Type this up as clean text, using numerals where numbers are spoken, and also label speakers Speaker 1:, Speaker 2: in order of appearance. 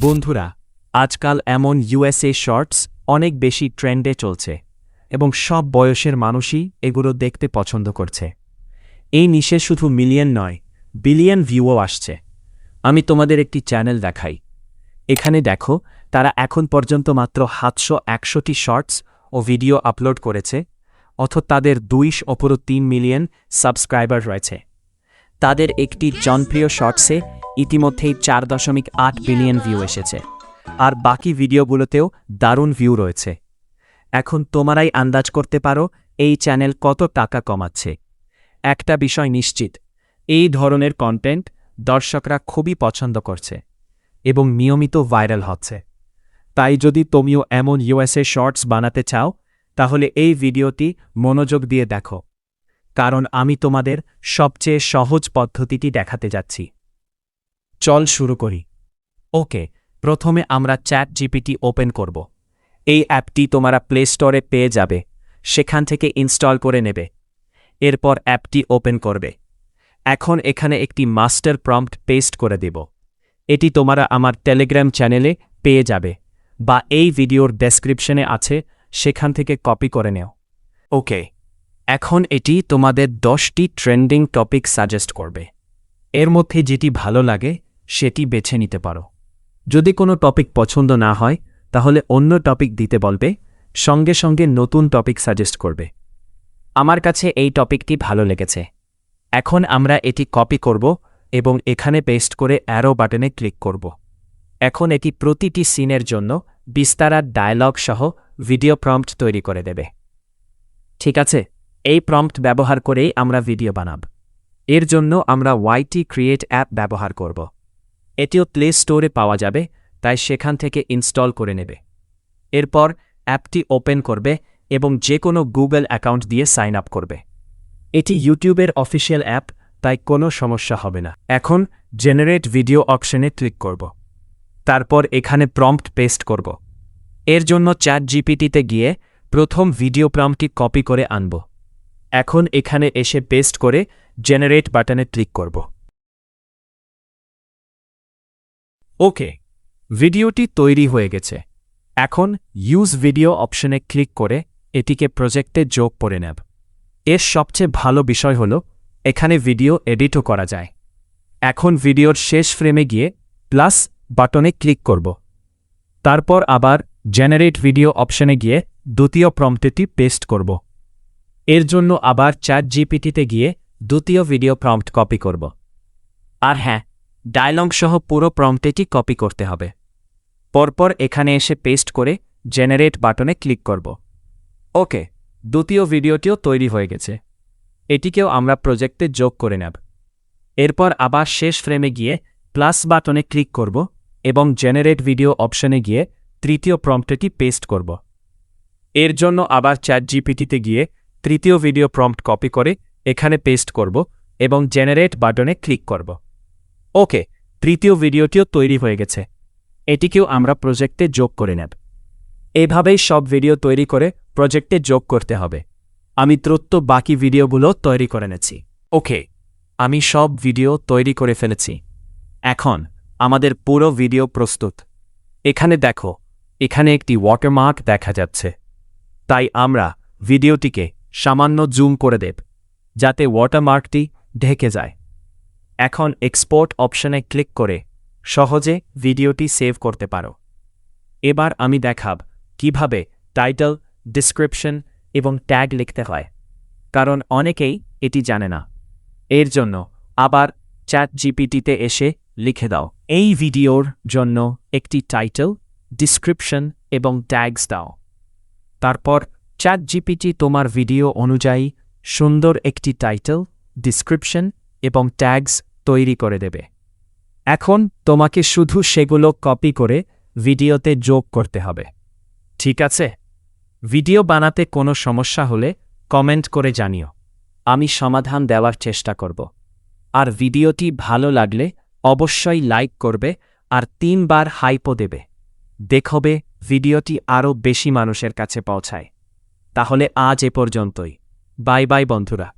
Speaker 1: বন্ধুরা, আজকাল এমন ইউএসএ শর্টস অনেক বেশি ট্রেন্ডে চলছে এবং সব বয়সের মানুষই এগুলো দেখতে পছন্দ করছে। এই নিশে শুধু মিলিয়ন নয়, বিলিয়ন ভিউও আসছে। আমি তোমাদের একটি চ্যানেল দেখাই। এখানে দেখো, তারা এখন পর্যন্ত মাত্র 761টি শর্টস ও ভিডিও আপলোড করেছে, অথচ তাদের 2.3 মিলিয়ন সাবস্ক্রাইবার রয়েছে। তাদের একটি জনপ্রিয় শর্টসে ইতিমধ্যেই 4.8 বিলিয়ন ভিউ এসেছে, আর বাকি ভিডিওগুলোতেও দারুণ ভিউ রয়েছে। এখন তোমরাই আন্দাজ করতে পারো এই চ্যানেল কত টাকা কমাচ্ছে। একটা বিষয় নিশ্চিত, এই ধরনের কন্টেন্ট দর্শকরা খুবই পছন্দ করছে এবং নিয়মিত ভাইরাল হচ্ছে। তাই যদি তুমিও এমন ইউএসএ শর্টস বানাতে চাও, তাহলে এই ভিডিওটি মনোযোগ দিয়ে দেখো, কারণ আমি তোমাদের সবচেয়ে সহজ পদ্ধতিটি দেখাতে যাচ্ছি। চল শুরু করি। ওকে, প্রথমে আমরা চ্যাটজিপিটি ওপেন করব। এই অ্যাপটি তোমরা প্লে স্টোরে পেয়ে যাবে, সেখান থেকে ইনস্টল করে নেবে। এরপর অ্যাপটি ওপেন করবে। এখন এখানে একটি মাস্টার প্রম্পট পেস্ট করে দেব। এটি তোমরা আমার টেলিগ্রাম চ্যানেলে পেয়ে যাবে, বা এই ভিডিওর ডেসক্রিপশনে আছে, সেখান থেকে কপি করে নেও। ওকে, এখন এটি তোমাদের 10টি ট্রেন্ডিং টপিক সাজেস্ট করবে। এর মধ্যে যেটি ভালো লাগে সেটি বেছে নিতে পারো। যদি কোনো টপিক পছন্দ না হয়, তাহলে অন্য টপিক দিতে বলবে, সঙ্গে সঙ্গে নতুন টপিক সাজেস্ট করবে। আমার কাছে এই টপিকটি ভালো লেগেছে। এখন আমরা এটি কপি করব এবং এখানে পেস্ট করে অ্যারো বাটনে ক্লিক করব। এখন এটি প্রতিটি সিনের জন্য বিস্তারিত ডায়ালগ সহ ভিডিও প্রম্পট তৈরি করে দেবে। ঠিক আছে, এই প্রম্পট ব্যবহার করেই আমরা ভিডিও বানাব। এর জন্য আমরা ওয়াইটি ক্রিয়েট অ্যাপ ব্যবহার করব। এটিও প্লে স্টোরে পাওয়া যাবে, তাই সেখান থেকে ইনস্টল করে নেবে। এরপর অ্যাপটি ওপেন করবে এবং যে কোনো গুগল অ্যাকাউন্ট দিয়ে সাইন আপ করবে। এটি ইউটিউবের অফিসিয়াল অ্যাপ, তাই কোনো সমস্যা হবে না। এখন জেনারেট ভিডিও অপশনে ক্লিক করব। তারপর এখানে প্রম্পট পেস্ট করব। এর জন্য চ্যাটজিপিটিতে গিয়ে প্রথম ভিডিও প্রম্পটটি কপি করে আনব। এখন এখানে এসে পেস্ট করে জেনারেট বাটনে ক্লিক করব। ওকে, ভিডিওটি তৈরি হয়ে গেছে। এখন ইউজ ভিডিও অপশনে ক্লিক করে এটিকে প্রজেক্টে যোগ করে নেব। এর সবচেয়ে ভালো বিষয় হল এখানে ভিডিও এডিটও করা যায়। এখন ভিডিওর শেষ ফ্রেমে গিয়ে প্লাস বাটনে ক্লিক করব। তারপর আবার জেনারেট ভিডিও অপশনে গিয়ে দ্বিতীয় প্রম্পটটি পেস্ট করব। এর জন্য আবার চ্যাটজিপিটিতে গিয়ে দ্বিতীয় ভিডিও প্রম্পট কপি করব। আর হ্যাঁ, ডায়লগ সহ পুরো প্রম্পটটি কপি করতে হবে। পরপর এখানে এসে পেস্ট করে জেনারেট বাটনে ক্লিক করব। ওকে, দ্বিতীয় ভিডিওটিও তৈরি হয়ে গেছে। এটিকেও আমরা প্রজেক্টে যোগ করে নেব। এরপর আবার শেষ ফ্রেমে গিয়ে প্লাস বাটনে ক্লিক করব এবং জেনারেট ভিডিও অপশনে গিয়ে তৃতীয় প্রম্পটটি পেস্ট করব। এর জন্য আবার চ্যাটজিপিটিতে গিয়ে তৃতীয় ভিডিও প্রম্পট কপি করে এখানে পেস্ট করব এবং জেনারেট বাটনে ক্লিক করব। ওকে, তৃতীয় ভিডিওটিও তৈরি হয়ে গেছে। এটিকেও আমরা প্রজেক্টে যোগ করে নেব। এভাবেই সব ভিডিও তৈরি করে প্রজেক্টে যোগ করতে হবে। আমি দ্রুত বাকি ভিডিওগুলো তৈরি করে নেছি। ওকে, আমি সব ভিডিও তৈরি করে ফেলেছি। এখন আমাদের পুরো ভিডিও প্রস্তুত। এখানে দেখো, এখানে একটি ওয়াটারমার্ক দেখা যাচ্ছে। তাই আমরা ভিডিওটিকে সামান্য জুম করে দেব, যাতে ওয়াটারমার্কটি ঢেকে যায়। এখন এক্সপোর্ট অপশনে ক্লিক করে সহজে ভিডিওটি সেভ করতে পারো। এবার আমি দেখাব কিভাবে টাইটেল, ডিসক্রিপশন এবং ট্যাগ লিখতে হয়, কারণ অনেকেই এটি জানে না। এর জন্য আবার চ্যাটজিপিটিতে এসে লিখে দাও, এই ভিডিওর জন্য একটি টাইটেল, ডিসক্রিপশন এবং ট্যাগস দাও। তারপর চ্যাটজিপিটি তোমার ভিডিও অনুযায়ী সুন্দর একটি টাইটেল, ডিসক্রিপশন এবং ট্যাগস তৈরি করে দেবে। এখন তোমাকে শুধু সেগুলো কপি করে ভিডিওতে যোগ করতে হবে। ঠিক আছে? ভিডিও বানাতে কোনো সমস্যা হলে কমেন্ট করে জানিও, আমি সমাধান দেওয়ার চেষ্টা করব। আর ভিডিওটি ভালো লাগলে অবশ্যই লাইক করবে আর 3 বার হাইপও দেবে। দেখবে ভিডিওটি আরও বেশি মানুষের কাছে পৌঁছায়। তাহলে আজ এ পর্যন্তই। বাই বাই বন্ধুরা।